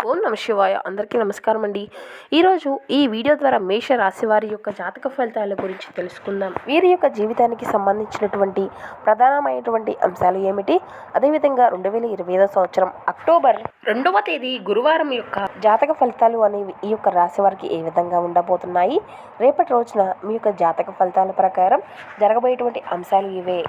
ఓం నమ శివాయ. అందరికీ నమస్కారం అండి. ఈరోజు ఈ వీడియో ద్వారా మేష రాశి వారి యొక్క జాతక ఫలితాల గురించి తెలుసుకుందాం. వీరి యొక్క జీవితానికి సంబంధించినటువంటి ప్రధానమైనటువంటి అంశాలు ఏమిటి, అదేవిధంగా 2025 సంవత్సరం అక్టోబర్ 2వ తేదీ గురువారం యొక్క జాతక ఫలితాలు అనేవి ఈ యొక్క రాశి వారికి ఏ విధంగా ఉండబోతున్నాయి, రేపటి రోజున మీ యొక్క జాతక ఫలితాల ప్రకారం జరగబోయేటువంటి అంశాలు ఇవే.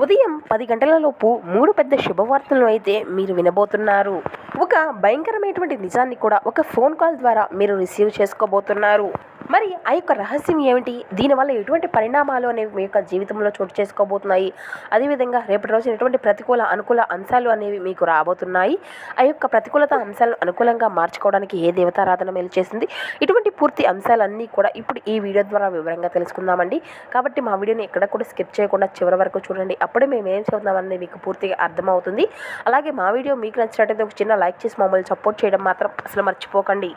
ఉదయం 10 గంటలలోపు 3 పెద్ద శుభవార్తలను అయితే మీరు వినబోతున్నారు. ఒక భయంకరమైనటువంటి నిజాన్ని కూడా ఒక ఫోన్ కాల్ ద్వారా మీరు రిసీవ్ చేసుకోబోతున్నారు. మరి ఆ యొక్క రహస్యం ఏమిటి, దీనివల్ల ఎటువంటి పరిణామాలు అనేవి మీ యొక్క జీవితంలో చోటు చేసుకోబోతున్నాయి, అదేవిధంగా రేపటి రోజున ఎటువంటి ప్రతికూల అనుకూల అంశాలు అనేవి మీకు రాబోతున్నాయి, ఆ యొక్క ప్రతికూలత అంశాలను అనుకూలంగా మార్చుకోవడానికి ఏ దేవతారాధన మేలు చేసింది, ఇటువంటి పూర్తి అంశాలన్నీ కూడా ఇప్పుడు ఈ వీడియో ద్వారా వివరంగా తెలుసుకుందామండి. కాబట్టి మా వీడియోని ఎక్కడ కూడా స్కిప్ చేయకుండా చివరి వరకు చూడండి. అప్పుడే మేము ఏం చదువుతామనేది మీకు పూర్తిగా అర్థమవుతుంది. అలాగే మా వీడియో మీకు నచ్చినట్టయితే ఒక చిన్న లైక్ చేసి మమ్మల్ని సపోర్ట్ చేయడం మాత్రం అసలు మర్చిపోకండి.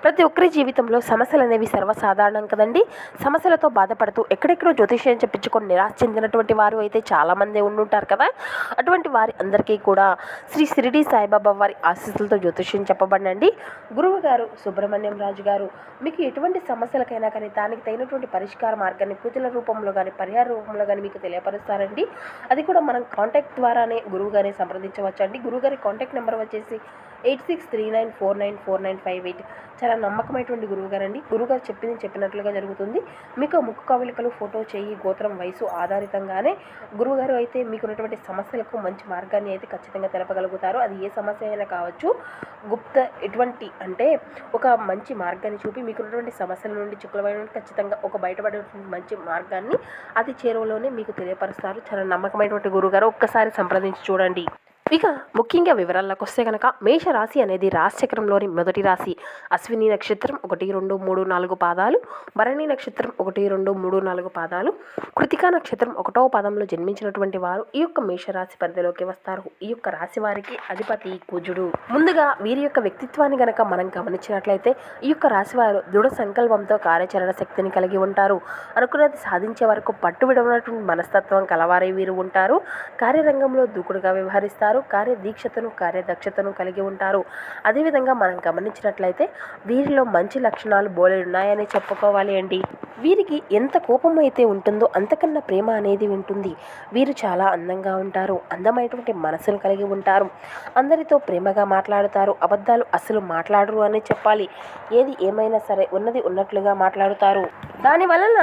ప్రతి ఒక్కరి జీవితంలో సమస్యలు అనేవి సర్వసాధారణం కదండి. సమస్యలతో బాధపడుతూ ఎక్కడెక్కడో జ్యోతిష్యం చెప్పించుకొని నిరాశ చెందినటువంటి వారు అయితే చాలామంది ఉండుంటారు కదా. అటువంటి వారి అందరికీ కూడా శ్రీ షిరిడి సాయిబాబా వారి ఆశీస్సులతో జ్యోతిష్యం చెప్పబడినండి. గురువు గారు సుబ్రహ్మణ్యం రాజు గారు మీకు ఎటువంటి సమస్యలకైనా కానీ దానికి తగినటువంటి పరిష్కార మార్గాన్ని పూజల రూపంలో కానీ పరిహార రూపంలో కానీ మీకు తెలియపరుస్తారండి. అది కూడా మనం కాంటాక్ట్ ద్వారానే గురువు గారిని సంప్రదించవచ్చండి. గురువుగారి కాంటాక్ట్ నెంబర్ వచ్చేసి 8639494958. చాలా నమ్మకమైనటువంటి గురువుగారండి. గురువుగారు చెప్పినట్లుగా జరుగుతుంది. మీకు ముక్కు కవలికలు, ఫోటో, చెయ్యి, గోత్రం, వయసు ఆధారితంగానే గురువుగారు అయితే మీకున్నటువంటి సమస్యలకు మంచి మార్గాన్ని అయితే ఖచ్చితంగా తెలపగలుగుతారు. అది ఏ సమస్య అయినా కావచ్చు. గుప్త ఎటువంటి అంటే ఒక మంచి మార్గాన్ని చూపి మీకున్నటువంటి సమస్యల నుండి చిక్కులమైన ఖచ్చితంగా ఒక బయటపడేటువంటి మంచి మార్గాన్ని అతి చేరువలోనే మీకు తెలియపరుస్తారు. చాలా నమ్మకమైనటువంటి గురువుగారు, ఒక్కసారి సంప్రదించి చూడండి. ఇక ముఖ్యంగా వివరాల్లోకి వస్తే కనుక మేషరాశి అనేది రాశిచక్రంలోని మొదటి రాశి. అశ్విని నక్షత్రం 1, 2, 3, 4 పాదాలు, భరణి నక్షత్రం 1, 2, 3, 4 పాదాలు, కృతికా నక్షత్రం 1వ పాదంలో జన్మించినటువంటి వారు ఈ యొక్క మేషరాశి పరిధిలోకి వస్తారు. ఈ యొక్క రాశి వారికి అధిపతి కుజుడు. ముందుగా వీరి యొక్క వ్యక్తిత్వాన్ని గనక మనం గమనించినట్లయితే ఈ యొక్క రాశి వారు దృఢ సంకల్పంతో కార్యాచరణ శక్తిని కలిగి ఉంటారు. అనుకున్నది సాధించే వరకు పట్టు విడవనటువంటి మనస్తత్వం కలవారే వీరు ఉంటారు. కార్యరంగంలో దూకుడుగా వ్యవహరిస్తారు. కార్యదీక్షతను, కార్యదక్షతను కలిగి ఉంటారు. అదేవిధంగా మనం గమనించినట్లయితే వీరిలో మంచి లక్షణాలు బోలెడున్నాయని చెప్పుకోవాలి అండి. వీరికి ఎంత కోపం అయితే ఉంటుందో అంతకన్నా ప్రేమ అనేది ఉంటుంది. వీరు చాలా అందంగా ఉంటారు. అందమైనటువంటి మనసును కలిగి ఉంటారు. అందరితో ప్రేమగా మాట్లాడుతారు. అబద్ధాలు అసలు మాట్లాడరు అని చెప్పాలి. ఏది ఏమైనా సరే ఉన్నది ఉన్నట్లుగా మాట్లాడుతారు. దానివలన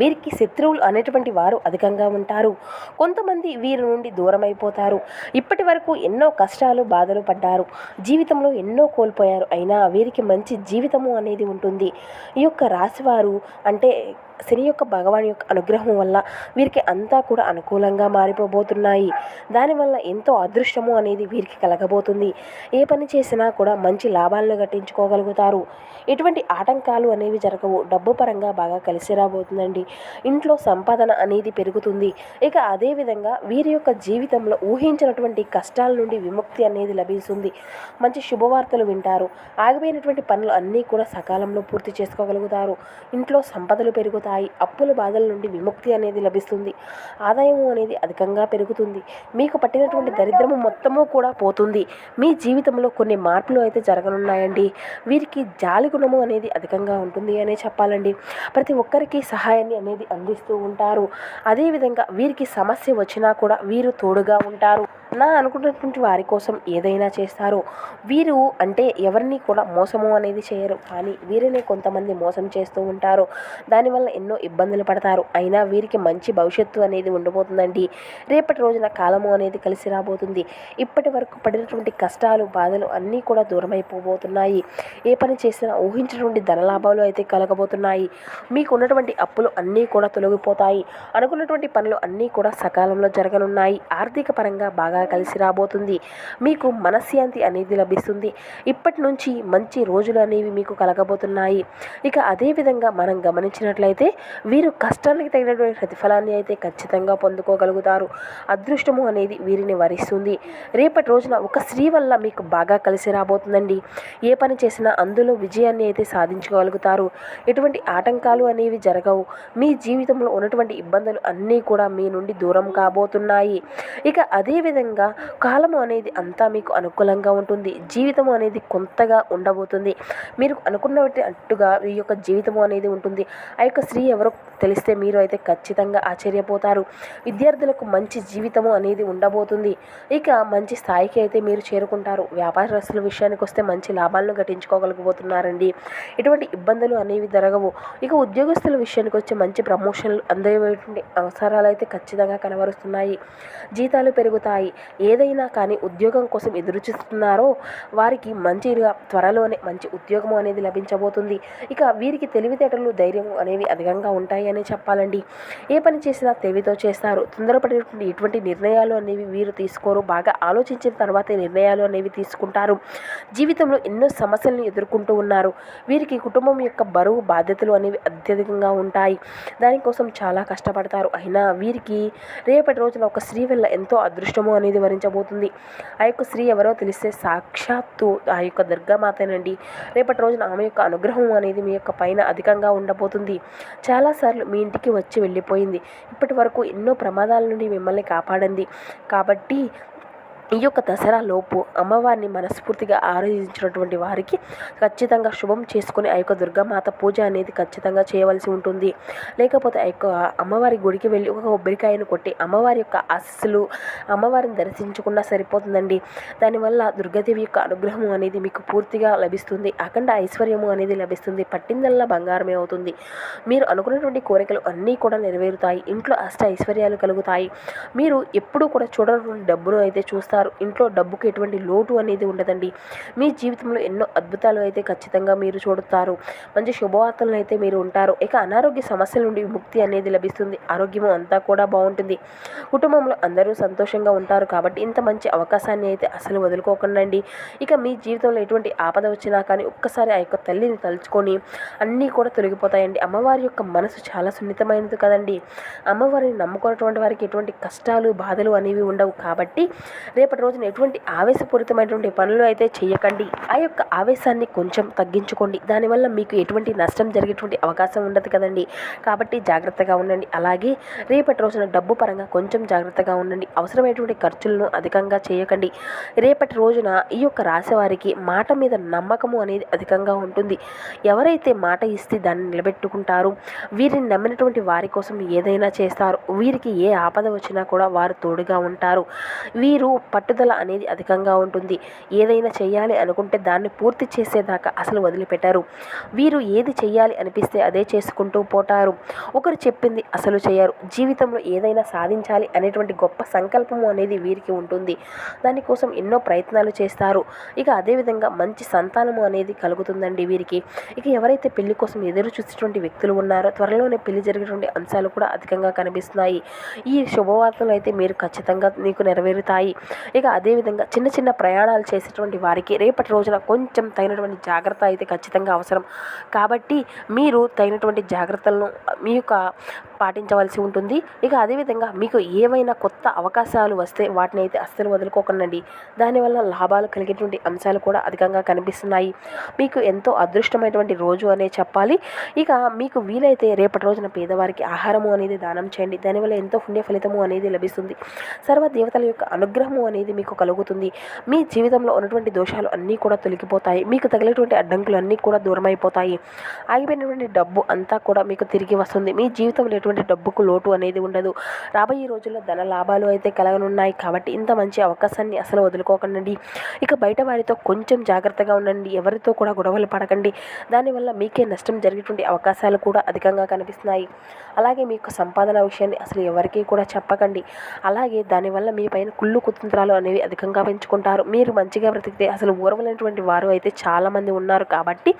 వీరికి శత్రువులు అనేటువంటి వారు అధికంగా ఉంటారు. కొంతమంది వీరి నుండి దూరం అయిపోతారు. ఇప్పటి వరకు ఎన్నో కష్టాలు, బాధలు పడ్డారు. జీవితంలో ఎన్నో కోల్పోయారు. అయినా వీరికి మంచి జీవితము అనేది ఉంటుంది. ఈ యొక్క రాశివారు అంటే శని యొక్క భగవాన్ యొక్క అనుగ్రహం వల్ల వీరికి అంతా కూడా అనుకూలంగా మారిపోబోతున్నాయి. దానివల్ల ఎంతో అదృష్టము అనేది వీరికి కలగబోతుంది. ఏ పని చేసినా కూడా మంచి లాభాలను గట్టించుకోగలుగుతారు. ఎటువంటి ఆటంకాలు అనేవి జరగవు. డబ్బు పరంగా బాగా కలిసి రాబోతుందండి. ఇంట్లో సంపాదన అనేది పెరుగుతుంది. ఇక అదేవిధంగా వీరి యొక్క జీవితంలో ఊహించినటువంటి కష్టాల నుండి విముక్తి అనేది లభిస్తుంది. మంచి శుభవార్తలు వింటారు. ఆగిపోయినటువంటి పనులు అన్నీ కూడా సకాలంలో పూర్తి చేసుకోగలుగుతారు. ఇంట్లో సంపదలు పెరుగుతాయి. అప్పుల బాధల నుండి విముక్తి అనేది లభిస్తుంది. ఆదాయము అనేది అధికంగా పెరుగుతుంది. మీకు పట్టినటువంటి దరిద్రము మొత్తము కూడా పోతుంది. మీ జీవితంలో కొన్ని మార్పులు అయితే జరగనున్నాయండి. వీరికి జాలి గుణము అనేది అధికంగా ఉంటుంది అనే చెప్పాలండి. ప్రతి ఒక్కరికి సహాయాన్ని అనేది అందిస్తూ ఉంటారు. అదేవిధంగా వీరికి సమస్య వచ్చినా కూడా వీరు తోడుగా ఉంటారు. నా అనుకున్నటువంటి వారి కోసం ఏదైనా చేస్తారు. వీరు అంటే ఎవరిని కూడా మోసము అనేది చేయరు. కానీ వీరిని కొంతమంది మోసం చేస్తూ ఉంటారు. దానివల్ల ఎన్నో ఇబ్బందులు పడతారు. అయినా వీరికి మంచి భవిష్యత్తు అనేది ఉండబోతుందండి. రేపటి రోజున కాలము అనేది కలిసి రాబోతుంది. ఇప్పటి వరకు పడినటువంటి కష్టాలు, బాధలు అన్నీ కూడా దూరం అయిపోబోతున్నాయి. ఏ పని చేసినా ఊహించినటువంటి ధనలాభాలు అయితే కలగబోతున్నాయి. మీకు ఉన్నటువంటి అప్పులు అన్నీ కూడా తొలగిపోతాయి. అనుకున్నటువంటి పనులు అన్నీ కూడా సకాలంలో జరగనున్నాయి. ఆర్థిక పరంగా బాగా కలిసి రాబోతుంది. మీకు మనశ్శాంతి అనేది లభిస్తుంది. ఇప్పటి నుంచి మంచి రోజులు అనేవి మీకు కలగబోతున్నాయి. ఇక అదేవిధంగా మనం గమనించినట్లయితే వీరు కష్టానికి తగినటువంటి ప్రతిఫలాన్ని అయితే ఖచ్చితంగా పొందుకోగలుగుతారు. అదృష్టము అనేది వీరిని వరిస్తుంది. రేపటి రోజున ఒక స్త్రీ వల్ల మీకు బాగా కలిసి రాబోతుందండి. ఏ పని చేసినా అందులో విజయాన్ని అయితే సాధించగలుగుతారు. ఎటువంటి ఆటంకాలు అనేవి జరగవు. మీ జీవితంలో ఉన్నటువంటి ఇబ్బందులు అన్నీ కూడా మీ నుండి దూరం కాబోతున్నాయి. ఇక అదేవిధంగా అదేవిధంగా కాలము అనేది అంతా మీకు అనుకూలంగా ఉంటుంది. జీవితం అనేది కొంతగా ఉండబోతుంది. మీరు అనుకున్నట్టు అట్టుగా ఈ యొక్క జీవితము అనేది ఉంటుంది. ఆ యొక్క స్త్రీ ఎవరో తెలిస్తే మీరు అయితే ఖచ్చితంగా ఆశ్చర్యపోతారు. విద్యార్థులకు మంచి జీవితము అనేది ఉండబోతుంది. ఇక మంచి స్థాయికి అయితే మీరు చేరుకుంటారు. వ్యాపారస్తుల విషయానికి వస్తే మంచి లాభాలను గటించుకోగలిగిపోతున్నారండి. ఎటువంటి ఇబ్బందులు అనేవి జరగవు. ఇక ఉద్యోగస్తుల విషయానికి వచ్చి మంచి ప్రమోషన్లు అందేటువంటి అవసరాలు అయితే ఖచ్చితంగా కనబరుస్తున్నాయి. జీతాలు పెరుగుతాయి. ఏదైనా కానీ ఉద్యోగం కోసం ఎదురు చూస్తున్నారో వారికి మంచిగా త్వరలోనే మంచి ఉద్యోగం అనేది లభించబోతుంది. ఇక వీరికి తెలివితేటలు ధైర్యం అనేవి అధికంగా ఉంటాయి అని చెప్పాలండి. ఏ పని చేసినా తెలివితో చేస్తారు. తొందరపడేటువంటి ఎటువంటి నిర్ణయాలు అనేవి వీరు తీసుకోరు. బాగా ఆలోచించిన తర్వాతే నిర్ణయాలు అనేవి తీసుకుంటారు. జీవితంలో ఎన్నో సమస్యలను ఎదుర్కొంటూ ఉన్నారు. వీరికి కుటుంబం యొక్క బరువు బాధ్యతలు అనేవి అత్యధికంగా ఉంటాయి. దానికోసం చాలా కష్టపడతారు. అయినా వీరికి రేపటి రోజున ఒక స్త్రీ వల్ల ఎంతో అదృష్టము అనేది వరించబోతుంది. ఆ యొక్క స్త్రీ ఎవరో తెలిస్తే సాక్షాత్తు ఆ యొక్క దుర్గామాతేనండి. రేపటి రోజున ఆమె యొక్క అనుగ్రహం అనేది మీ యొక్క పైన అధికంగా ఉండబోతుంది. చాలాసార్లు మీ ఇంటికి వచ్చి వెళ్ళిపోయింది. ఇప్పటి వరకు ఎన్నో ప్రమాదాల నుండి మిమ్మల్ని కాపాడింది. కాబట్టి ఈ యొక్క దసరా లోపు అమ్మవారిని మనస్ఫూర్తిగా ఆరాధించినటువంటి వారికి ఖచ్చితంగా శుభం చేసుకుని ఆ యొక్క దుర్గామాత పూజ అనేది ఖచ్చితంగా చేయవలసి ఉంటుంది. లేకపోతే ఆ యొక్క అమ్మవారి గుడికి వెళ్ళి ఒక కొబ్బరికాయను కొట్టి అమ్మవారి యొక్క ఆశీస్సులు అమ్మవారిని దర్శించుకున్నా సరిపోతుందండి. దానివల్ల దుర్గాదేవి యొక్క అనుగ్రహం అనేది మీకు పూర్తిగా లభిస్తుంది. అఖండ ఐశ్వర్యము అనేది లభిస్తుంది. పట్టిందల్లా బంగారమే అవుతుంది. మీరు అనుకున్నటువంటి కోరికలు అన్నీ కూడా నెరవేరుతాయి. ఇంట్లో అష్ట ఐశ్వర్యాలు కలుగుతాయి. మీరు ఎప్పుడూ కూడా చూడనటువంటి డబ్బును అయితే చూస్తారు. ఇంట్లో డబ్బుకు ఎటువంటి లోటు అనేది ఉండదండి. మీ జీవితంలో ఎన్నో అద్భుతాలు అయితే ఖచ్చితంగా మీరు చూడతారు. మంచి శుభవార్తలను అయితే మీరు ఉంటారు. ఇక అనారోగ్య సమస్యల నుండి విముక్తి అనేది లభిస్తుంది. ఆరోగ్యము అంతా కూడా బాగుంటుంది. కుటుంబంలో అందరూ సంతోషంగా ఉంటారు. కాబట్టి ఇంత మంచి అవకాశాన్ని అయితే అసలు వదులుకోకండి. ఇక మీ జీవితంలో ఎటువంటి ఆపద వచ్చినా కానీ ఒక్కసారి ఆ యొక్క తల్లిని తలుచుకొని అన్నీ కూడా తొలగిపోతాయండి. అమ్మవారి యొక్క మనసు చాలా సున్నితమైనది కదండి. అమ్మవారిని నమ్ముకున్నటువంటి వారికి ఎటువంటి కష్టాలు బాధలు అనేవి ఉండవు. కాబట్టి రేపటి రోజున ఎటువంటి ఆవేశపూరితమైనటువంటి పనులు అయితే చేయకండి. ఆ యొక్క ఆవేశాన్ని కొంచెం తగ్గించుకోండి. దానివల్ల మీకు ఎటువంటి నష్టం జరిగేటువంటి అవకాశం ఉండదు కదండి. కాబట్టి జాగ్రత్తగా ఉండండి. అలాగే రేపటి రోజున డబ్బు పరంగా కొంచెం జాగ్రత్తగా ఉండండి. అవసరమైనటువంటి ఖర్చులను అధికంగా చేయకండి. రేపటి రోజున ఈ యొక్క రాశి వారికి మాట మీద నమ్మకము అనేది అధికంగా ఉంటుంది. ఎవరైతే మాట ఇస్తే దాన్ని నిలబెట్టుకుంటారు, వీరిని నమ్మినటువంటి వారి కోసం ఏదైనా చేస్తారు. వీరికి ఏ ఆపద వచ్చినా కూడా వారు తోడుగా ఉంటారు. వీరు పట్టుదల అనేది అధికంగా ఉంటుంది. ఏదైనా చేయాలి అనుకుంటే దాన్ని పూర్తి చేసేదాకా అసలు వదిలిపెట్టారు. వీరు ఏది చేయాలి అనిపిస్తే అదే చేసుకుంటూ పోతారు. ఒకరు చెప్పింది అసలు చేయరు. జీవితంలో ఏదైనా సాధించాలి అనేటువంటి గొప్ప సంకల్పము అనేది వీరికి ఉంటుంది. దానికోసం ఎన్నో ప్రయత్నాలు చేస్తారు. ఇక అదేవిధంగా మంచి సంతానము అనేది కలుగుతుందండి వీరికి. ఇక ఎవరైతే పెళ్లి కోసం ఎదురు చూసేటువంటి వ్యక్తులు ఉన్నారో త్వరలోనే పెళ్లి జరిగేటువంటి అంశాలు కూడా అధికంగా కనిపిస్తున్నాయి. ఈ శుభవార్తలు అయితే మీరు ఖచ్చితంగా మీకు నెరవేరుతాయి. ఇక అదేవిధంగా చిన్న చిన్న ప్రయాణాలు చేసేటువంటి వారికి రేపటి రోజున కొంచెం తగినటువంటి జాగ్రత్త అయితే ఖచ్చితంగా అవసరం. కాబట్టి మీరు తగినటువంటి జాగ్రత్తలను మీ యొక్క పాటించవలసి ఉంటుంది. ఇక అదేవిధంగా మీకు ఏవైనా కొత్త అవకాశాలు వస్తే వాటిని అయితే అస్సలు వదులుకోకండి. దానివల్ల లాభాలు కలిగేటువంటి అంశాలు కూడా అధికంగా కనిపిస్తున్నాయి. మీకు ఎంతో అదృష్టమైనటువంటి రోజు అనే చెప్పాలి. ఇక మీకు వీలైతే రేపటి రోజున పేదవారికి ఆహారము అనేది దానం చేయండి. దానివల్ల ఎంతో పుణ్య ఫలితము అనేది లభిస్తుంది. సర్వ దేవతల యొక్క అనుగ్రహము అనేది మీకు కలుగుతుంది. మీ జీవితంలో ఉన్నటువంటి దోషాలు అన్నీ కూడా తొలగిపోతాయి. మీకు తగిలేటువంటి అడ్డంకులు అన్నీ కూడా దూరమైపోతాయి. ఆగిపోయినటువంటి డబ్బు అంతా కూడా మీకు తిరిగి వస్తుంది. మీ జీవితంలో ఎటువంటి డబ్బుకు లోటు అనేది ఉండదు. రాబోయే రోజుల్లో ధన లాభాలు అయితే కలగనున్నాయి. కాబట్టి ఇంత మంచి అవకాశాన్ని అసలు వదులుకోకండి. ఇక బయట వారితో కొంచెం జాగ్రత్తగా ఉండండి. ఎవరితో కూడా గొడవలు పడకండి. దానివల్ల మీకే నష్టం జరిగేటువంటి అవకాశాలు కూడా అధికంగా కనిపిస్తున్నాయి. అలాగే మీ యొక్క సంపాదన విషయాన్ని అసలు ఎవరికీ కూడా చెప్పకండి. అలాగే దానివల్ల మీ పైన కుళ్ళు కుతంత్రాలు అనేవి అధికంగా పెంచుకుంటారు. మీరు మంచిగా బ్రతికితే అసలు ఊరవలేనటువంటి వారు అయితే చాలామంది ఉన్నారు. కాబట్టి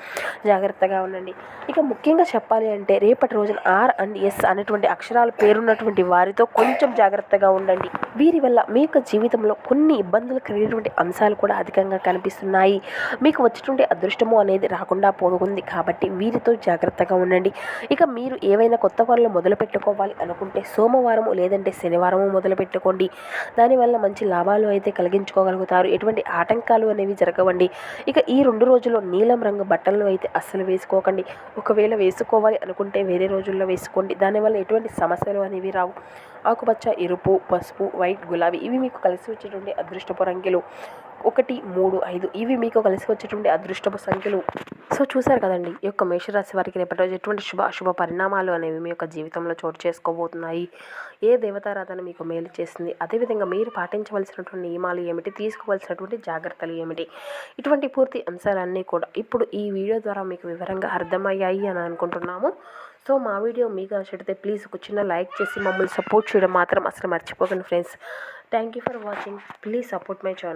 జాగ్రత్తగా ఉండండి. ఇక ముఖ్యంగా చెప్పాలి అంటే రేపటి రోజున ఆర్ అండ్ ఎస్ అనేటువంటి అక్షరాలు పేరున్నటువంటి వారితో కొంచెం జాగ్రత్తగా ఉండండి. వీరి వల్ల మీ యొక్క జీవితంలో కొన్ని ఇబ్బందులు కలిగేటువంటి అంశాలు కూడా అధికంగా కనిపిస్తున్నాయి. మీకు వచ్చేటువంటి అదృష్టము అనేది రాకుండా పోతుంది. కాబట్టి వీరితో జాగ్రత్తగా ఉండండి. ఇక మీరు ఏవైనా కొత్త పనులు మొదలు పెట్టుకోవాలి అనుకుంటే సోమవారము లేదంటే శనివారము మొదలు పెట్టుకోండి. దానివల్ల మంచి లాభాలు అయితే కలిగించుకోగలుగుతారు. ఎటువంటి ఆటంకాలు అనేవి జరగవండి. ఇక ఈ 2 రోజుల్లో నీలం రంగు బట్టలను అయితే అస్సలు వేసుకోకండి. ఒకవేళ వేసుకోవాలి అనుకుంటే వేరే రోజుల్లో వేసుకోండి. దానివల్ల దీనివల్ల ఎటువంటి సమస్యలు అనేవి రావు. ఆకుపచ్చ, ఎరుపు, పసుపు, వైట్, గులాబీ ఇవి మీకు కలిసి వచ్చేటువంటి అదృష్టపు రంగులు. 1, 3, 5 ఇవి మీకు కలిసి వచ్చేటువంటి అదృష్టపు సంఖ్యలు. సో చూసారు కదండి, ఈ యొక్క మేషరాశి వారికి రేపటి రోజు ఎటువంటి అశుభ పరిణామాలు అనేవి మీ యొక్క జీవితంలో చోటు చేసుకోబోతున్నాయి, ఏ దేవతారాధన మీకు మేలు చేస్తుంది, అదేవిధంగా మీరు పాటించవలసినటువంటి నియమాలు ఏమిటి, తీసుకోవాల్సినటువంటి జాగ్రత్తలు ఏమిటి, ఇటువంటి పూర్తి అంశాలన్నీ కూడా ఇప్పుడు ఈ వీడియో ద్వారా మీకు వివరంగా అర్థమయ్యాయి అని అనుకుంటున్నాము. సో మా వీడియో మీకు నచ్చితే ప్లీజ్ ఒక చిన్న లైక్ చేసి మమ్మల్ని సపోర్ట్ చేయడం మాత్రం అసలు మర్చిపోకండి friends. Thank you for watching. Please support my channel.